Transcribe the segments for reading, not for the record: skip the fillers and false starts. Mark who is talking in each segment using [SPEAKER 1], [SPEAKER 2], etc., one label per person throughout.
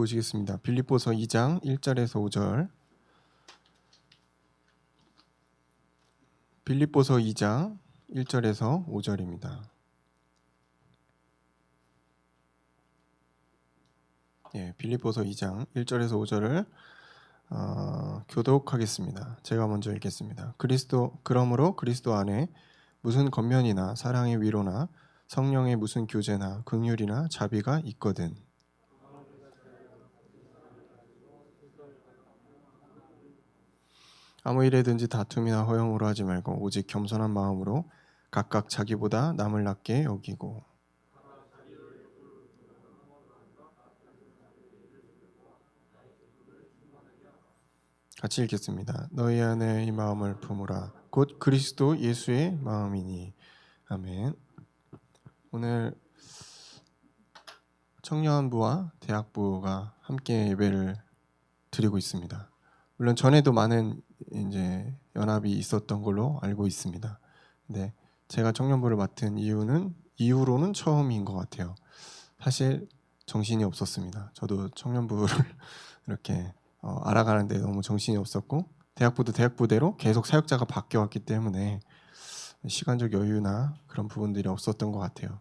[SPEAKER 1] 보시겠습니다. 빌립보서 2장 1절에서 5절. 빌립보서 2장 1절에서 5절입니다. 빌립보서 2장 1절에서 5절을 교독하겠습니다. 제가 먼저 읽겠습니다. 그러므로 그리스도 안에 무슨 권면이나 사랑의 위로나 성령의 무슨 교제나 긍휼이나 자비가 있거든 아무 일에든지 다툼이나 허영으로 하지 말고 오직 겸손한 마음으로 각각 자기보다 남을 낮게 여기고. 같이 읽겠습니다. 너희 안에 이 마음을 품으라. 곧 그리스도 예수의 마음이니. 아멘. 오늘 청년부와 대학부가 함께 예배를 드리고 있습니다. 물론 전에도 많은 이제 연합이 있었던 걸로 알고 있습니다. 근데 제가 청년부를 맡은 이후로는 처음인 것 같아요. 사실 정신이 없었습니다. 저도 청년부를 이렇게 알아가는데 너무 정신이 없었고, 대학부도 대학부대로 계속 사역자가 바뀌어왔기 때문에 시간적 여유나 그런 부분들이 없었던 것 같아요.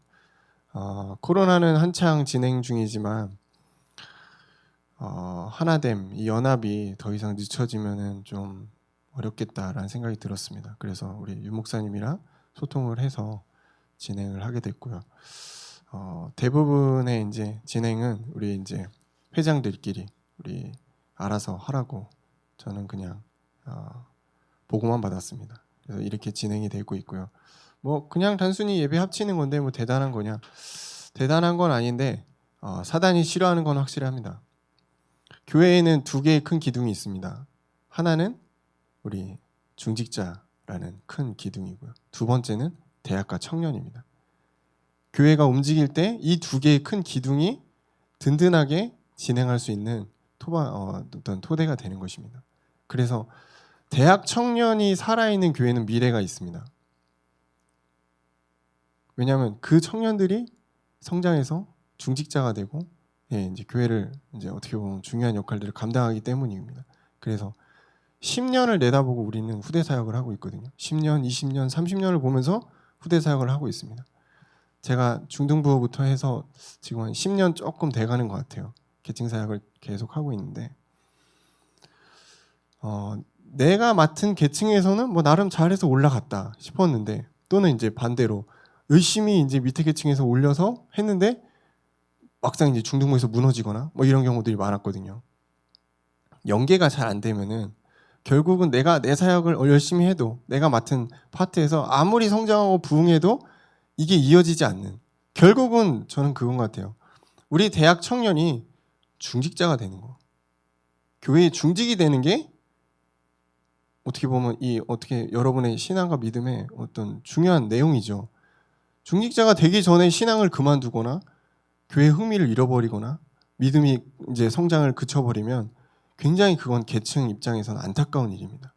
[SPEAKER 1] 코로나는 한창 진행 중이지만 하나됨, 이 연합이 더 이상 늦춰지면은 좀 어렵겠다라는 생각이 들었습니다. 그래서 우리 유 목사님이랑 소통을 해서 진행을 하게 됐고요. 대부분의 이제 진행은 우리 이제 회장들끼리 우리 알아서 하라고 저는 그냥 보고만 받았습니다. 그래서 이렇게 진행이 되고 있고요. 뭐 그냥 단순히 예배 합치는 건데 뭐 대단한 거냐? 대단한 건 아닌데 사단이 싫어하는 건 확실합니다. 교회에는 두 개의 큰 기둥이 있습니다. 하나는 우리 중직자라는 큰 기둥이고요. 두 번째는 대학과 청년입니다. 교회가 움직일 때 이 두 개의 큰 기둥이 든든하게 진행할 수 있는 어떤 토대가 되는 것입니다. 그래서 대학 청년이 살아있는 교회는 미래가 있습니다. 왜냐하면 그 청년들이 성장해서 중직자가 되고 이제 교회를 이제 어떻게 보면 중요한 역할들을 감당하기 때문입니다. 그래서 10년을 내다보고 우리는 후대 사역을 하고 있거든요. 10년, 20년, 30년을 보면서 후대 사역을 하고 있습니다. 제가 중등부부터 해서 지금 한 10년 조금 돼가는 것 같아요. 계층 사역을 계속 하고 있는데 내가 맡은 계층에서는 뭐 나름 잘해서 올라갔다 싶었는데, 또는 이제 반대로 열심히 이제 밑에 계층에서 올려서 했는데 막상 이제 중등부에서 무너지거나 뭐 이런 경우들이 많았거든요. 연계가 잘 안 되면은 결국은 내가 내 사역을 열심히 해도 내가 맡은 파트에서 아무리 성장하고 부흥해도 이게 이어지지 않는, 결국은 저는 그건 것 같아요. 우리 대학 청년이 중직자가 되는 거, 교회의 중직이 되는 게 어떻게 보면 어떻게 여러분의 신앙과 믿음의 어떤 중요한 내용이죠. 중직자가 되기 전에 신앙을 그만두거나 교회 흥미를 잃어버리거나 믿음이 이제 성장을 그쳐버리면 굉장히 그건 계층 입장에서는 안타까운 일입니다.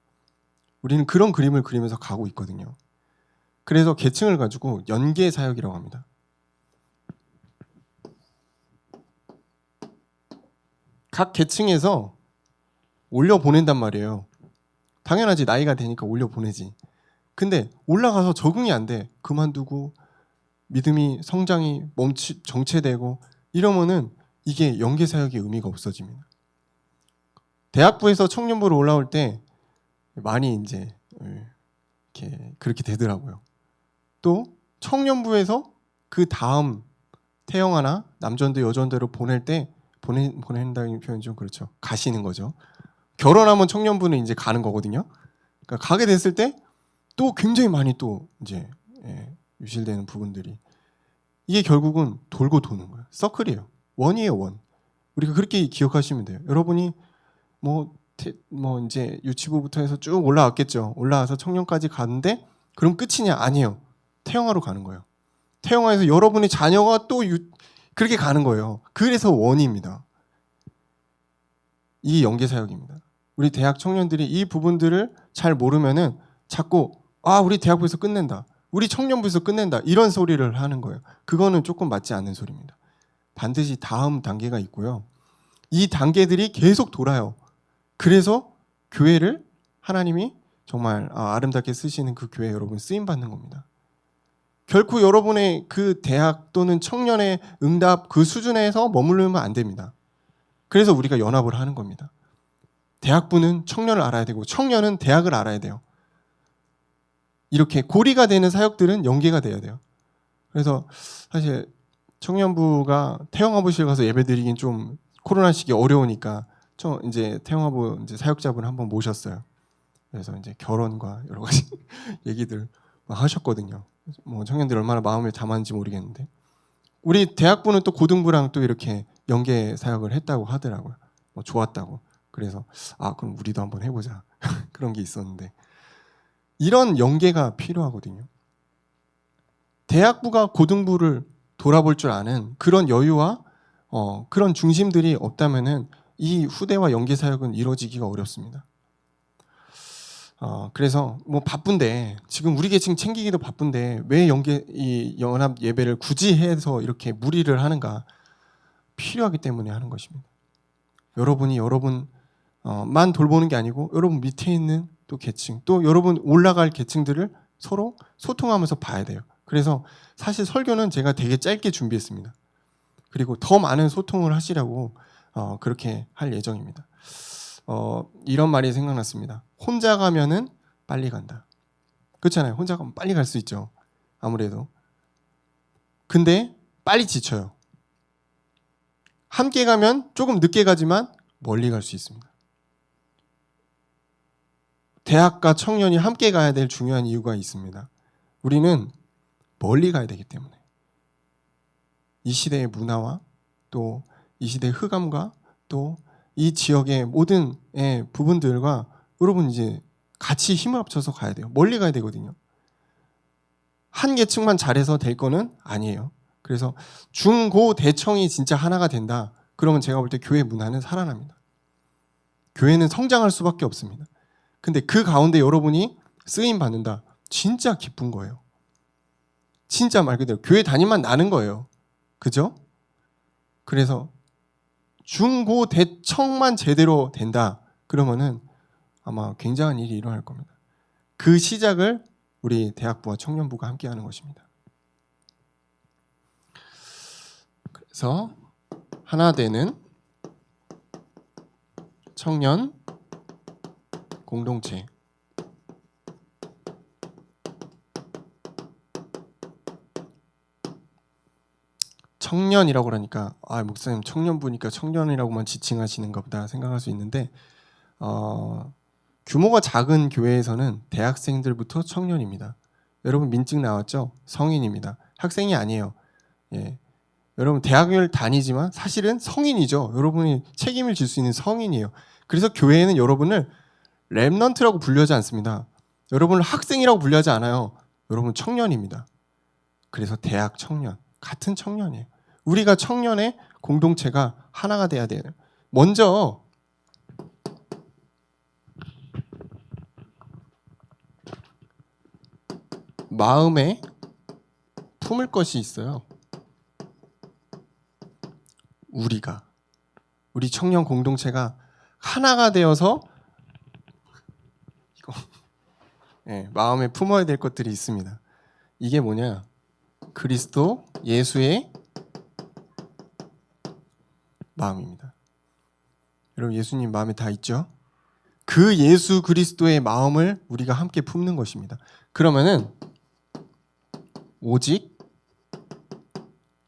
[SPEAKER 1] 우리는 그런 그림을 그리면서 가고 있거든요. 그래서 계층을 가지고 연계 사역이라고 합니다. 각 계층에서 올려 보낸단 말이에요. 당연하지, 나이가 되니까 올려 보내지. 근데 올라가서 적응이 안 돼. 그만두고 믿음이 성장이 정체되고 이러면은 이게 연계 사역의 의미가 없어집니다. 대학부에서 청년부로 올라올 때 많이 이제 그렇게 되더라고요. 또 청년부에서 그 다음 태영아나 남전대 여전대로 보낼 때 보낸다는 표현이 좀 그렇죠. 가시는 거죠. 결혼하면 청년부는 이제 가는 거거든요. 그러니까 가게 됐을 때 또 굉장히 많이 또 이제 유실되는 부분들이, 이게 결국은 돌고 도는 거예요. 서클이에요. 원이에요, 원. 우리가 그렇게 기억하시면 돼요. 여러분이 뭐 이제 유치부부터 해서 쭉 올라왔겠죠. 올라와서 청년까지 가는데 그럼 끝이냐? 아니에요. 태영아로 가는 거예요. 태영아에서 여러분의 자녀가 또 그렇게 가는 거예요. 그래서 원입니다. 이게 연계 사역입니다. 우리 대학 청년들이 이 부분들을 잘 모르면은 자꾸 우리 대학부에서 끝낸다, 우리 청년부에서 끝낸다, 이런 소리를 하는 거예요. 그거는 조금 맞지 않는 소리입니다. 반드시 다음 단계가 있고요. 이 단계들이 계속 돌아요. 그래서 교회를 하나님이 정말 아름답게 쓰시는 그 교회 여러분 쓰임 받는 겁니다. 결코 여러분의 그 대학 또는 청년의 응답 그 수준에서 머무르면 안 됩니다. 그래서 우리가 연합을 하는 겁니다. 대학부는 청년을 알아야 되고 청년은 대학을 알아야 돼요. 이렇게 고리가 되는 사역들은 연계가 돼야 돼요. 그래서 사실 청년부가 태영아부실 가서 예배드리긴 좀 코로나 시기 어려우니까 이제 태영아부 이제 사역자분 한번 모셨어요. 그래서 이제 결혼과 여러 가지 얘기들 하셨거든요. 뭐 청년들 얼마나 마음을 담았는지 모르겠는데 우리 대학부는 또 고등부랑 또 이렇게 연계 사역을 했다고 하더라고요. 뭐 좋았다고. 그래서 그럼 우리도 한번 해보자 그런 게 있었는데 이런 연계가 필요하거든요. 대학부가 고등부를 돌아볼 줄 아는 그런 여유와 그런 중심들이 없다면은 이 후대와 연계 사역은 이루어지기가 어렵습니다. 그래서 뭐 바쁜데 지금 우리 계층 챙기기도 바쁜데 왜 이 연합 예배를 굳이 해서 이렇게 무리를 하는가? 필요하기 때문에 하는 것입니다. 여러분이 여러분만 돌보는 게 아니고 여러분 밑에 있는 또 계층 또 여러분 올라갈 계층들을 서로 소통하면서 봐야 돼요. 그래서 사실 설교는 제가 되게 짧게 준비했습니다. 그리고 더 많은 소통을 하시라고 그렇게 할 예정입니다. 이런 말이 생각났습니다. 혼자 가면은 빨리 간다. 그렇잖아요. 혼자 가면 빨리 갈 수 있죠. 아무래도. 근데 빨리 지쳐요. 함께 가면 조금 늦게 가지만 멀리 갈 수 있습니다. 대학과 청년이 함께 가야 될 중요한 이유가 있습니다. 우리는 멀리 가야 되기 때문에. 이 시대의 문화와 또 이 시대의 흑암과 또 이 지역의 모든 부분들과 여러분 이제 같이 힘을 합쳐서 가야 돼요. 멀리 가야 되거든요. 한 계층만 잘해서 될 거는 아니에요. 그래서 중고 대청이 진짜 하나가 된다. 그러면 제가 볼 때 교회 문화는 살아납니다. 교회는 성장할 수밖에 없습니다. 근데 그 가운데 여러분이 쓰임 받는다. 진짜 기쁜 거예요. 진짜 말 그대로 교회 다니만 나는 거예요. 그죠? 그래서 중고 대청만 제대로 된다. 그러면은 아마 굉장한 일이 일어날 겁니다. 그 시작을 우리 대학부와 청년부가 함께 하는 것입니다. 그래서 하나 되는 청년 공동체. 청년이라고 그러니까 목사님 청년부니까 청년이라고만 지칭하시는가 보다 생각할 수 있는데 규모가 작은 교회에서는 대학생들부터 청년입니다. 여러분 민증 나왔죠? 성인입니다. 학생이 아니에요. 예. 여러분 대학을 다니지만 사실은 성인이죠. 여러분이 책임을 질 수 있는 성인이에요. 그래서 교회에는 여러분을 렘넌트라고 불리지 않습니다. 여러분을 학생이라고 불리지 않아요. 여러분 청년입니다. 그래서 대학 청년, 같은 청년이에요. 우리가 청년의 공동체가 하나가 돼야 돼요. 먼저 마음에 품을 것이 있어요. 우리 청년 공동체가 하나가 되어서 마음에 품어야 될 것들이 있습니다. 이게 뭐냐? 그리스도 예수의 마음입니다. 여러분 예수님 마음에 다 있죠? 그 예수 그리스도의 마음을 우리가 함께 품는 것입니다. 그러면은 오직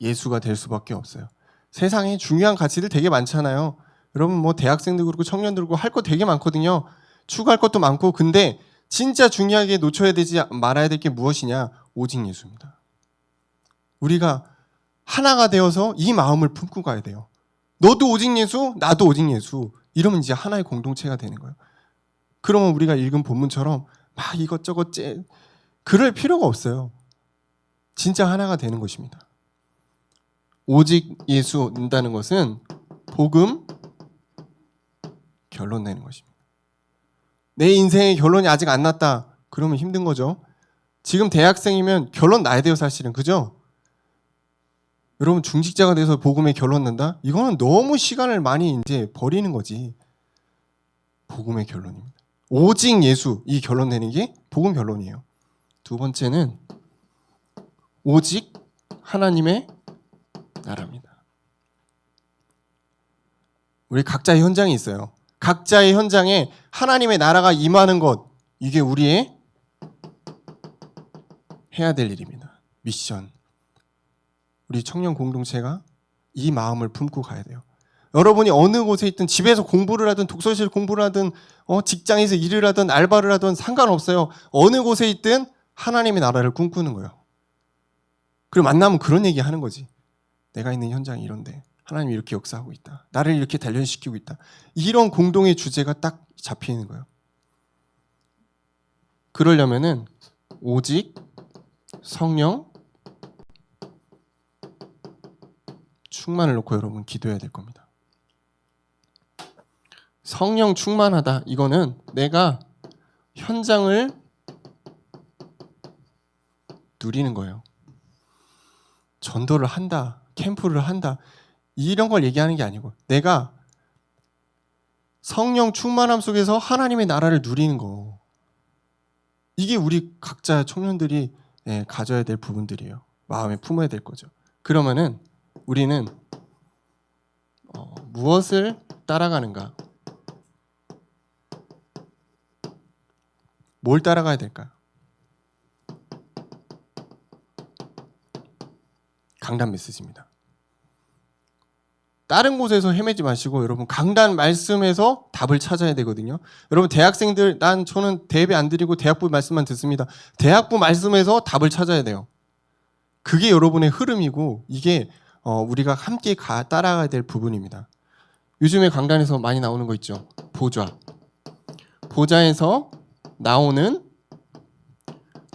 [SPEAKER 1] 예수가 될 수밖에 없어요. 세상에 중요한 가치들 되게 많잖아요. 여러분 뭐 대학생들 그렇고 청년들 그렇고 할 거 되게 많거든요. 추구할 것도 많고 근데 진짜 중요하게 놓쳐야 되지 말아야 될 게 무엇이냐? 오직 예수입니다. 우리가 하나가 되어서 이 마음을 품고 가야 돼요. 너도 오직 예수, 나도 오직 예수. 이러면 이제 하나의 공동체가 되는 거예요. 그러면 우리가 읽은 본문처럼 막 이것저것 그럴 필요가 없어요. 진짜 하나가 되는 것입니다. 오직 예수 는다는 것은 복음 결론 내는 것입니다. 내 인생의 결론이 아직 안 났다. 그러면 힘든 거죠. 지금 대학생이면 결론 나야 돼요, 사실은. 그죠? 여러분 중직자가 돼서 복음에 결론 난다? 이거는 너무 시간을 많이 이제 버리는 거지. 복음의 결론입니다. 오직 예수, 이 결론 내는 게 복음 결론이에요. 두 번째는 오직 하나님의 나라입니다. 우리 각자의 현장이 있어요. 각자의 현장에 하나님의 나라가 임하는 것, 이게 우리의 해야 될 일입니다. 미션. 우리 청년 공동체가 이 마음을 품고 가야 돼요. 여러분이 어느 곳에 있든 집에서 공부를 하든 독서실 공부를 하든 직장에서 일을 하든 알바를 하든 상관없어요. 어느 곳에 있든 하나님의 나라를 꿈꾸는 거예요. 그리고 만나면 그런 얘기 하는 거지. 내가 있는 현장이 이런데 하나님이 이렇게 역사하고 있다. 나를 이렇게 단련시키고 있다. 이런 공동의 주제가 딱 잡히는 거예요. 그러려면은 오직 성령 충만을 놓고 여러분 기도해야 될 겁니다. 성령 충만하다. 이거는 내가 현장을 누리는 거예요. 전도를 한다, 캠프를 한다, 이런 걸 얘기하는 게 아니고 내가 성령 충만함 속에서 하나님의 나라를 누리는 거. 이게 우리 각자 청년들이 가져야 될 부분들이에요. 마음에 품어야 될 거죠. 그러면은 우리는 무엇을 따라가는가? 뭘 따라가야 될까요? 강단 메시지입니다. 다른 곳에서 헤매지 마시고 여러분 강단 말씀에서 답을 찾아야 되거든요. 여러분 대학생들, 저는 대예배 안 드리고 대학부 말씀만 듣습니다. 대학부 말씀에서 답을 찾아야 돼요. 그게 여러분의 흐름이고 이게 우리가 함께 따라가야 될 부분입니다. 요즘에 강단에서 많이 나오는 거 있죠. 보좌. 보좌에서 나오는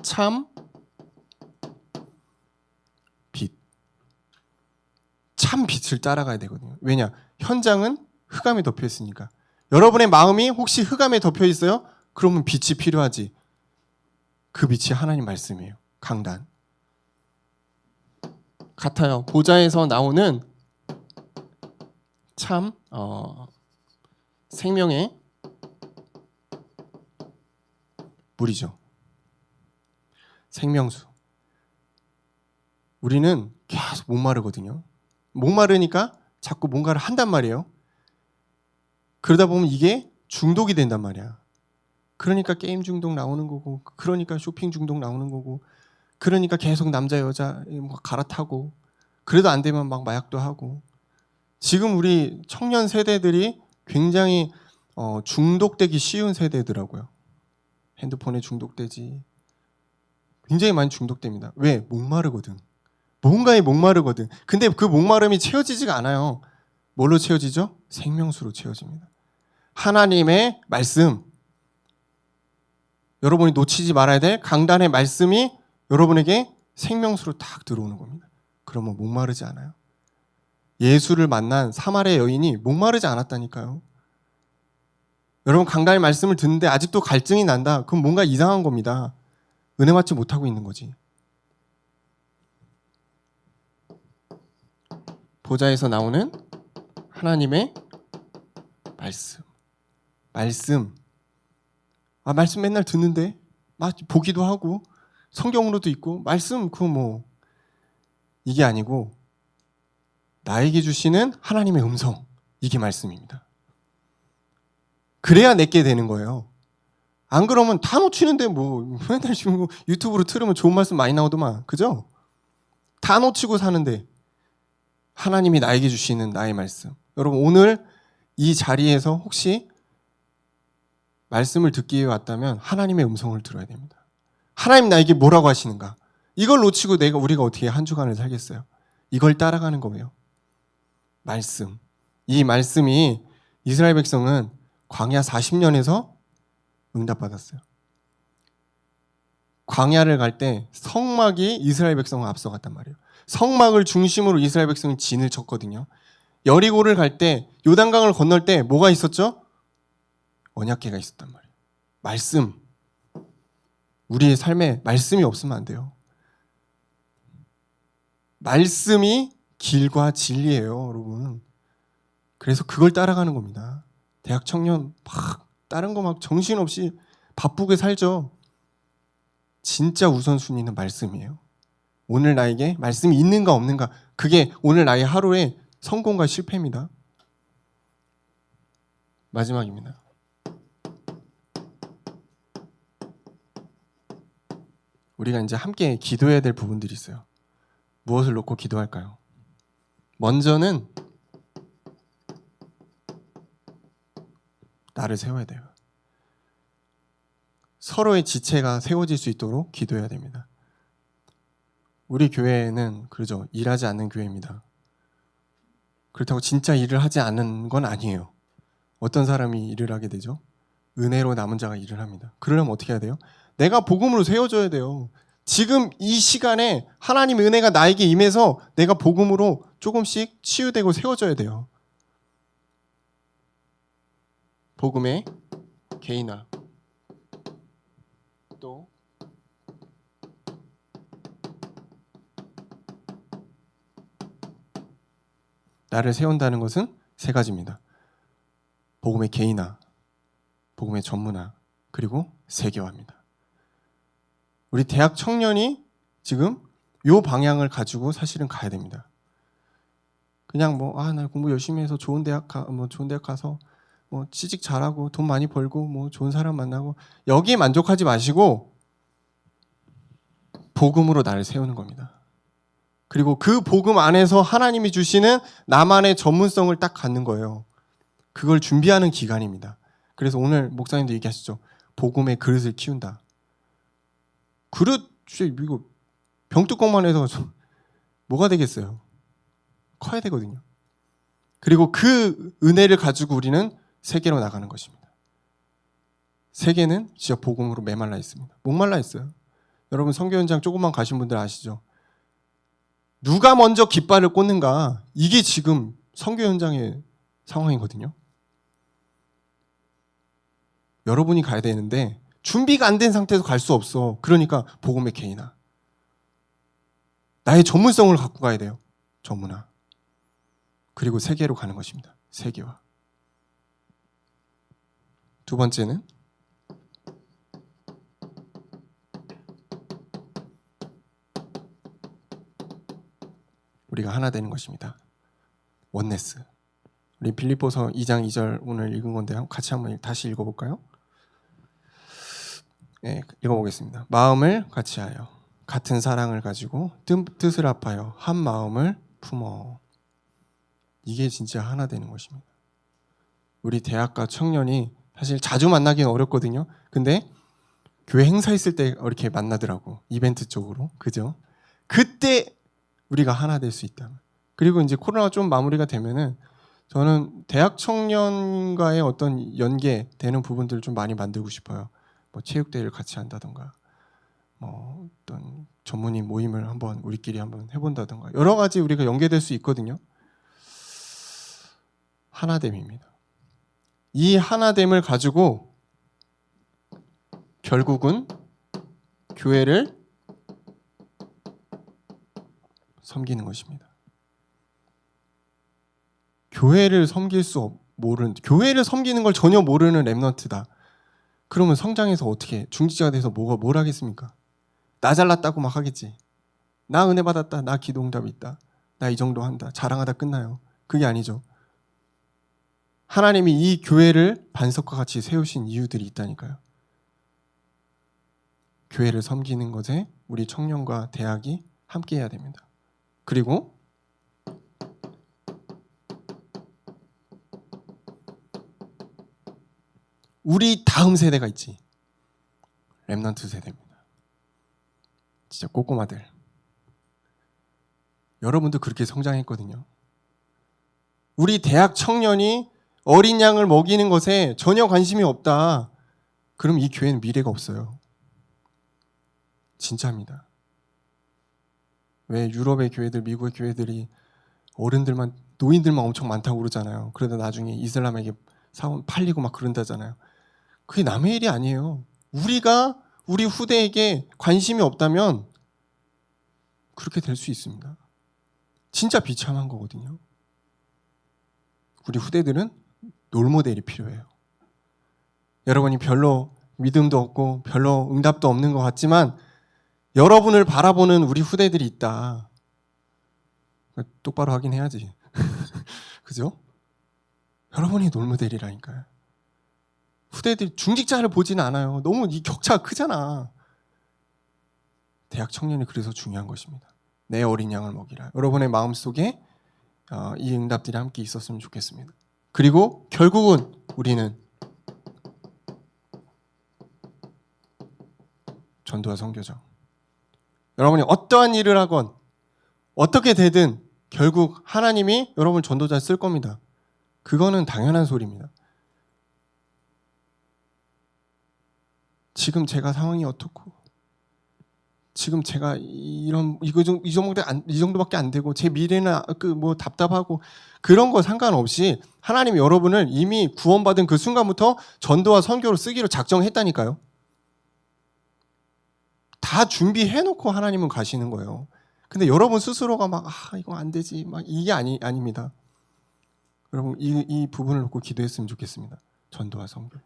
[SPEAKER 1] 참 빛. 참 빛을 따라가야 되거든요. 왜냐? 현장은 흑암에 덮여 있으니까. 여러분의 마음이 혹시 흑암에 덮여 있어요? 그러면 빛이 필요하지. 그 빛이 하나님 말씀이에요. 강단. 같아요. 보좌에서 나오는 참 생명의 물이죠. 생명수. 우리는 계속 목마르거든요. 목마르니까 자꾸 뭔가를 한단 말이에요. 그러다 보면 이게 중독이 된단 말이야. 그러니까 게임 중독 나오는 거고, 그러니까 쇼핑 중독 나오는 거고, 그러니까 계속 남자 여자 갈아타고, 그래도 안 되면 막 마약도 하고. 지금 우리 청년 세대들이 굉장히 중독되기 쉬운 세대더라고요. 핸드폰에 중독되지. 굉장히 많이 중독됩니다. 왜? 목마르거든. 뭔가에 목마르거든. 근데 그 목마름이 채워지지가 않아요. 뭘로 채워지죠? 생명수로 채워집니다. 하나님의 말씀. 여러분이 놓치지 말아야 될 강단의 말씀이 여러분에게 생명수로 딱 들어오는 겁니다. 그러면 목마르지 않아요. 예수를 만난 사마리아 여인이 목마르지 않았다니까요. 여러분 강단의 말씀을 듣는데 아직도 갈증이 난다. 그럼 뭔가 이상한 겁니다. 은혜 받지 못하고 있는 거지. 보좌에서 나오는 하나님의 말씀. 말씀. 말씀 맨날 듣는데 보기도 하고 성경으로도 있고 말씀 이게 아니고 나에게 주시는 하나님의 음성. 이게 말씀입니다. 그래야 내게 되는 거예요. 안 그러면 다 놓치는데 맨날 지금 유튜브로 틀으면 좋은 말씀 많이 나오더만. 그죠? 다 놓치고 사는데 하나님이 나에게 주시는 나의 말씀. 여러분 오늘 이 자리에서 혹시 말씀을 듣기 위해 왔다면 하나님의 음성을 들어야 됩니다. 하나님 나에게 뭐라고 하시는가? 이걸 놓치고 우리가 어떻게 한 주간을 살겠어요? 이걸 따라가는 거예요. 말씀. 이 말씀이 이스라엘 백성은 광야 40년에서 응답받았어요. 광야를 갈 때 성막이 이스라엘 백성을 앞서갔단 말이에요. 성막을 중심으로 이스라엘 백성이 진을 쳤거든요. 여리고를 갈 때 요단강을 건널 때 뭐가 있었죠? 언약궤가 있었단 말이에요. 말씀. 우리의 삶에 말씀이 없으면 안 돼요. 말씀이 길과 진리예요, 여러분. 그래서 그걸 따라가는 겁니다. 대학 청년 막 다른 거 막 정신없이 바쁘게 살죠. 진짜 우선순위는 말씀이에요. 오늘 나에게 말씀이 있는가 없는가, 그게 오늘 나의 하루의 성공과 실패입니다. 마지막입니다. 우리가 이제 함께 기도해야 될 부분들이 있어요. 무엇을 놓고 기도할까요? 먼저는 나를 세워야 돼요. 서로의 지체가 세워질 수 있도록 기도해야 됩니다. 우리 교회는 그러죠. 일하지 않는 교회입니다. 그렇다고 진짜 일을 하지 않는 건 아니에요. 어떤 사람이 일을 하게 되죠? 은혜로 남은 자가 일을 합니다. 그러려면 어떻게 해야 돼요? 내가 복음으로 세워줘야 돼요. 지금 이 시간에 하나님 은혜가 나에게 임해서 내가 복음으로 조금씩 치유되고 세워져야 돼요. 복음의 개인화, 또 나를 세운다는 것은 세 가지입니다. 복음의 개인화, 복음의 전문화, 그리고 세계화입니다. 우리 대학 청년이 지금 이 방향을 가지고 사실은 가야 됩니다. 그냥 나 공부 열심히 해서 좋은 대학 가서 취직 잘하고 돈 많이 벌고 좋은 사람 만나고 여기에 만족하지 마시고 복음으로 나를 세우는 겁니다. 그리고 그 복음 안에서 하나님이 주시는 나만의 전문성을 딱 갖는 거예요. 그걸 준비하는 기간입니다. 그래서 오늘 목사님도 얘기하시죠. 복음의 그릇을 키운다. 그릇, 이거 병뚜껑만 해서 뭐가 되겠어요? 커야 되거든요. 그리고 그 은혜를 가지고 우리는 세계로 나가는 것입니다. 세계는 진짜 복음으로 메말라 있습니다. 목말라 있어요. 여러분 선교 현장 조금만 가신 분들 아시죠? 누가 먼저 깃발을 꽂는가, 이게 지금 선교 현장의 상황이거든요. 여러분이 가야 되는데 준비가 안 된 상태에서 갈 수 없어. 그러니까 복음의 개인화, 나의 전문성을 갖고 가야 돼요. 전문화. 그리고 세계로 가는 것입니다. 세계화. 두 번째는 우리가 하나 되는 것입니다. 원네스. 우리 빌립보서 2장 2절 오늘 읽은 건데 같이 한번 다시 읽어볼까요? 네, 읽어보겠습니다. 마음을 같이하여 같은 사랑을 가지고 뜻을 합하여 한 마음을 품어. 이게 진짜 하나 되는 것입니다. 우리 대학가 청년이 사실 자주 만나기는 어렵거든요. 근데 교회 행사 있을 때 이렇게 만나더라고. 이벤트 쪽으로. 그죠? 그때 우리가 하나 될 수 있다. 그리고 이제 코로나가 좀 마무리가 되면은 저는 대학 청년과의 어떤 연계되는 부분들을 좀 많이 만들고 싶어요. 체육대회를 같이 한다던가, 어떤 전문의 모임을 한번 우리끼리 한번 해본다던가, 여러 가지 우리가 연계될 수 있거든요. 하나됨입니다. 이 하나됨을 가지고 결국은 교회를 섬기는 것입니다. 교회를 교회를 섬기는 걸 전혀 모르는 렘넌트다. 그러면 성장해서 어떻게 중직자가 돼서 뭘 하겠습니까? 나 잘났다고 막 하겠지. 나 은혜 받았다. 나 기도 응답이 있다. 나 이 정도 한다. 자랑하다 끝나요. 그게 아니죠. 하나님이 이 교회를 반석과 같이 세우신 이유들이 있다니까요. 교회를 섬기는 것에 우리 청년과 대학이 함께 해야 됩니다. 그리고 우리 다음 세대가 있지. 렘넌트 세대입니다. 진짜 꼬꼬마들. 여러분도 그렇게 성장했거든요. 우리 대학 청년이 어린 양을 먹이는 것에 전혀 관심이 없다. 그럼 이 교회는 미래가 없어요. 진짜입니다. 왜 유럽의 교회들, 미국의 교회들이 노인들만 엄청 많다고 그러잖아요. 그러다 나중에 이슬람에게 팔리고 막 그런다잖아요. 그게 남의 일이 아니에요. 우리가 우리 후대에게 관심이 없다면 그렇게 될 수 있습니다. 진짜 비참한 거거든요. 우리 후대들은 롤모델이 필요해요. 여러분이 별로 믿음도 없고 별로 응답도 없는 것 같지만 여러분을 바라보는 우리 후대들이 있다. 똑바로 하긴 해야지. 그죠? 여러분이 롤모델이라니까요. 후대들이 중직자를 보지는 않아요. 너무 이 격차가 크잖아. 대학 청년이 그래서 중요한 것입니다. 내 어린 양을 먹이라. 여러분의 마음속에 이 응답들이 함께 있었으면 좋겠습니다. 그리고 결국은 우리는 전도와 선교죠. 여러분이 어떠한 일을 하건 어떻게 되든 결국 하나님이 여러분 전도자 쓸 겁니다. 그거는 당연한 소리입니다. 지금 제가 상황이 어떻고 지금 제가 이 정도밖에 안 되고 제 미래는 답답하고 그런 거 상관없이 하나님이 여러분을 이미 구원받은 그 순간부터 전도와 선교로 쓰기로 작정했다니까요. 다 준비해놓고 하나님은 가시는 거예요. 근데 여러분 스스로가 이거 안 되지 이게 아닙니다. 여러분 이 부분을 놓고 기도했으면 좋겠습니다. 전도와 선교.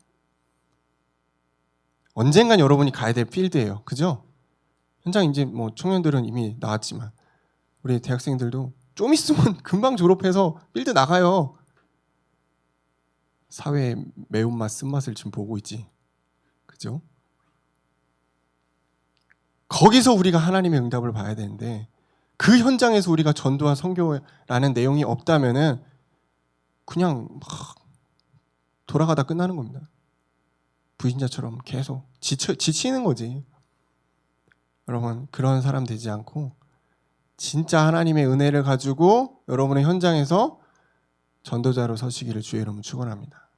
[SPEAKER 1] 언젠간 여러분이 가야 될 필드예요. 그죠? 현장 이제 청년들은 이미 나왔지만 우리 대학생들도 좀 있으면 금방 졸업해서 필드 나가요. 사회의 매운맛, 쓴맛을 지금 보고 있지. 그죠? 거기서 우리가 하나님의 응답을 봐야 되는데 그 현장에서 우리가 전도와 선교라는 내용이 없다면은 그냥 돌아가다 끝나는 겁니다. 부신자처럼 계속 지치는 거지. 여러분 그런 사람 되지 않고 진짜 하나님의 은혜를 가지고 여러분의 현장에서 전도자로 서시기를 주의 이름으로 축원합니다.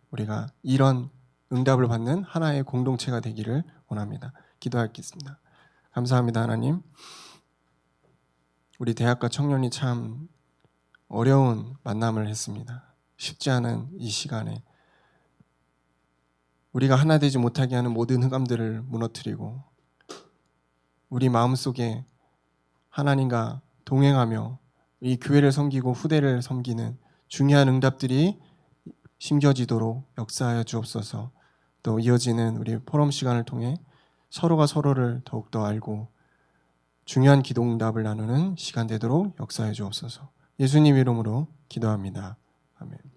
[SPEAKER 1] 우리가 이런 응답을 받는 하나의 공동체가 되기를 원합니다. 기도하겠습니다. 감사합니다. 하나님. 우리 대학과 청년이 참 어려운 만남을 했습니다. 쉽지 않은 이 시간에 우리가 하나 되지 못하게 하는 모든 흑암들을 무너뜨리고 우리 마음속에 하나님과 동행하며 이 교회를 섬기고 후대를 섬기는 중요한 응답들이 심겨지도록 역사하여 주옵소서. 또 이어지는 우리 포럼 시간을 통해 서로가 서로를 더욱더 알고 중요한 기도 응답을 나누는 시간 되도록 역사해 주옵소서. 예수님 이름으로 기도합니다. 아멘.